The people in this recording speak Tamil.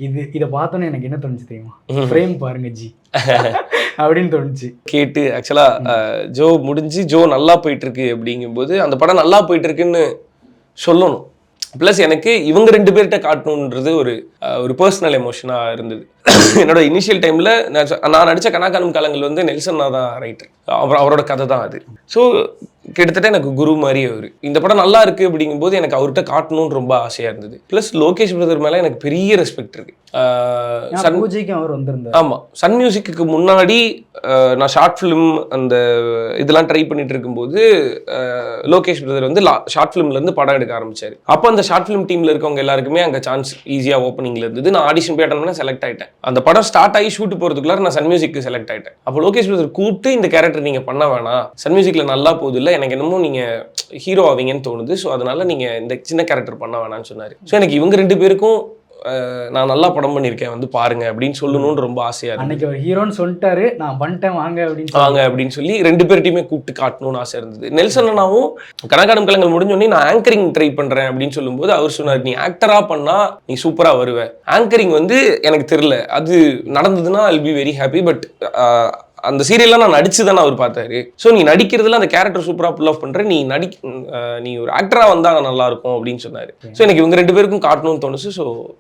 இதை பார்த்தோன்னே எனக்கு என்ன தோணுச்சு தெரியுமா? ஃப்ரேம் பாருங்க ஜி அப்படின்னு தோணுச்சு. கேட்டு ஆக்சுவலா ஜோ முடிஞ்சு ஜோ நல்லா போயிட்டு இருக்கு அப்படிங்கும்போது அந்த படம் நல்லா போயிட்டு இருக்குன்னு சொல்லணும். ப்ளஸ் எனக்கு இவங்க 2 பேர்கிட்ட காட்டணுன்றது ஒரு பர்சனல் எமோஷனாக இருந்தது. என்னோட இனிஷியல் டைமில் நான் நடித்த கனாக்கானும் காலங்கள் வந்து நெல்சன்னா தான் ரைட்டர். அவரோட கதை தான் அது. ஸோ கிட்டத்தட்ட எனக்கு குரு மாதிரி அவர். இந்த படம் நல்லா இருக்கு அப்படிங்கும்போது எனக்கு அவர்கிட்ட காட்டணும்னு ரொம்ப ஆசையாக இருந்தது. ப்ளஸ் லோகேஷ் பிரதர் மேலே எனக்கு பெரிய ரெஸ்பெக்ட் இருக்கு. அவர் வந்திருந்தார். ஆமாம், சன் மியூசிக்கு முன்னாடி நான் ஷார்ட் ஃபிலிம் அந்த இதெல்லாம் ட்ரை பண்ணிட்டு இருக்கும்போது லோகேஷ் பிரதர் வந்து ஷார்ட் ஃபிலிம்லேருந்து படம் எடுக்க ஆரம்பிச்சார். அப்போ அந்த ஷார்ட் ஃபிலிம் டீமில் இருக்கவங்க எல்லாருக்குமே அங்கே சான்ஸ் ஈஸியாக ஓப்பனிங்கில் இருந்தது. நான் ஆடிஷன் போய் அட்டன் பண்ண செலக்ட் ஆகிட்டேன். அந்த படம் ஸ்டார்ட் ஆகி ஷூட் போகிறதுக்குள்ளார நான் சன் மியூசிக்கு செலக்ட் ஆகிட்டேன். அப்போ லோகேஷ் பிரதர் கூப்பிட்டு இந்த கேரக்டர் நீங்கள் பண்ண வேணாம், சன் மியூசிக்கில் நல்லா போகுது இல்லை, எனக்கு என்னமோ நீங்கள் ஹீரோ ஆவீங்கன்னு தோணுது, ஸோ அதனால நீங்கள் இந்த சின்ன கேரக்டர் பண்ண வேணாம்னு சொன்னார். ஸோ எனக்கு இவங்க 2 பேருக்கும் நான் நல்லா படம் பண்ணியிருக்கேன் வந்து பாருங்க அப்படின்னு சொல்லணும்னு ரொம்ப ஆசையா இருக்கு. அன்னைக்கு ஒரு ஹீரோன்னு சொல்லிட்டாரு, நான் பண்ணிட்டேன் வாங்க அப்படின்னு சொல்லி 2 பேர்ட்டையுமே கூப்பிட்டு காட்டணும்னு ஆசை இருந்தது. நெல்சன் அண்ணாவும் கனகாடும் கலங்கள் முடிஞ்சோடனே நான் ஆங்கரிங் ட்ரை பண்றேன் அப்படின்னு சொல்லும்போது அவர் சொன்னார், நீ ஆக்டரா பண்ணா நீ சூப்பரா வருவ, ஆங்கரிங் வந்து எனக்கு தெரியல, அது நடந்ததுன்னா I will be very happy, but அந்த சீரியல்லாம் நான் நடிச்சுதானே அவர் பார்த்தாரு. ஸோ நீ நடிக்கிறதுல அந்த கேரக்டர் சூப்பராக புல் ஆஃப் பண்ற, நீ ஒரு ஆக்டரா வந்தா நல்லா இருக்கும் அப்படின்னு சொன்னாரு. ஸோ எனக்கு இவங்க 2 பேருக்கும் காட்டணும்னு தோணுச்சு. ஸோ